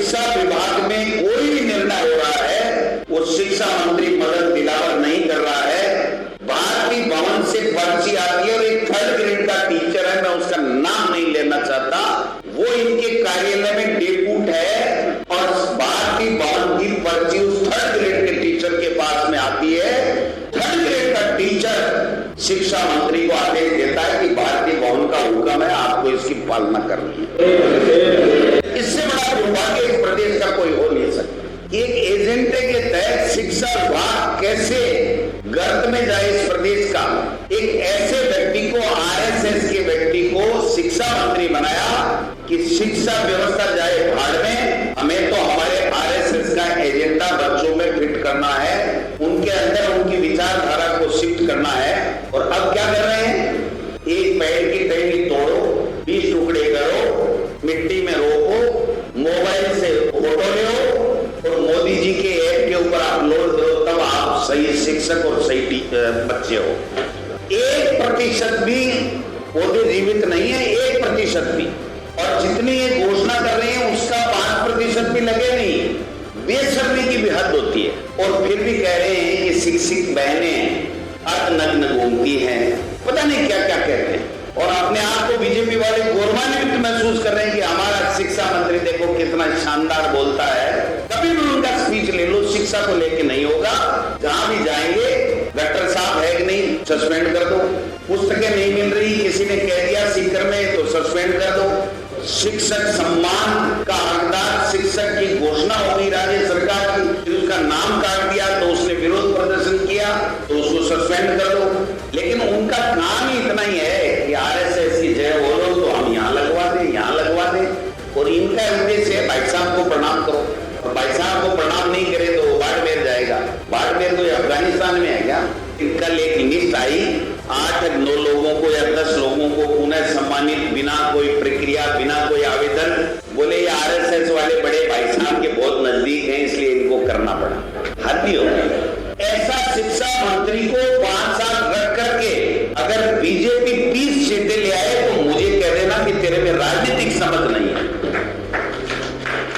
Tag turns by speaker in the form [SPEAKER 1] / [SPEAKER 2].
[SPEAKER 1] शिक्षा विभाग में कोई भी निर्णय हो रहा है वो शिक्षा मंत्री मदन दिलावर नहीं कर रहा है। भारती भवन से पर्ची आती है और एक 3rd ग्रेड का टीचर है, मैं उसका नाम नहीं लेना चाहता, वो इनके कार्यालय में डेप्यूट है और भारती भवन की पर्ची उस 3rd ग्रेड के टीचर के पास में आती है। 3rd ग्रेड का टीचर शिक्षा मंत्री को आदेश देता है कि भारती भवन का हुक्म है, आपको इसकी पालना करनी है। इससे बड़ा दुर्भाग्य इस प्रदेश का कोई हो नहीं सकता। एक एजेंडे के तहत शिक्षा विभाग कैसे गर्त में जाए इस प्रदेश का, एक ऐसे व्यक्ति को, आरएसएस के व्यक्ति को शिक्षा मंत्री बनाया कि शिक्षा व्यवस्था जाए भाड़ में। हमें तो हमारे आरएसएस का एजेंडा बच्चों में फिट करना है, उनके अंदर उनकी विचारधारा को शिफ्ट करना है। और अब क्या कर रहे हैं, एक पेड़ की टहनी तोड़ो, 20 टुकड़े करो, मिट्टी में रोपो, मोबाइल से फोटो लो और मोदी जी के ऐप के ऊपर अपलोड करो, तब आप सही शिक्षक और सही बच्चे हो। 1% भी पौधे जीवित नहीं है, 1% भी। और जितनी ये घोषणा कर रहे हैं उसका 5% भी लगे नहीं। बेशर्मी की भी हद होती है। और फिर भी कह रहे हैं कि शिक्षित बहनें अर्धनग्न घूमती हैं, पता नहीं क्या क्या कहते हैं। और अपने आप को बीजेपी वाले गौरवान्वित महसूस कर रहे हैं कि हमारा शिक्षा मंत्री देखो कितना शानदार बोलता है। कभी भी उनका स्पीच ले लो, शिक्षा को लेके नहीं होगा। जहां भी जाएंगे डॉक्टर साहब है कि नहीं, सस्पेंड कर दो। पुस्तकें नहीं मिल रही, किसी ने कह दिया सीकर में, तो सस्पेंड कर दो। शिक्षक सम्मान का हकदार शिक्षक की घोषणा हो गई राज्य सरकार की, फिर उसका नाम काट दिया तो उसने विरोध प्रदर्शन किया तो उसको सस्पेंड कर दो। लेकिन उनका काम ही इतना ही है कि आरएसएस की जय बोलो तो हम यहाँ लगवा दें, यहाँ लगवा दें। और इनका उद्देश्य है भाई साहब को प्रणाम करो, और भाई साहब को प्रणाम नहीं करे तो बाड़मेर जाएगा। बाड़मेर तो अफगानिस्तान में है क्या? इनका एक लिस्ट आई, 8-9 लोगों को या 10 लोगों को पुनः सम्मानित बिना कोई प्रक्रिया, बिना कोई आवेदन। बोले ये आरएसएस वाले बड़े भाई साहब के बहुत नजदीक हैं इसलिए इनको करना पड़ा। हद ही हो गई। ऐसा शिक्षा मंत्री को 5 साल रख करके अगर बीजेपी 20 सीटें ले आए तो मुझे कह देना कि तेरे में राजनीतिक समझ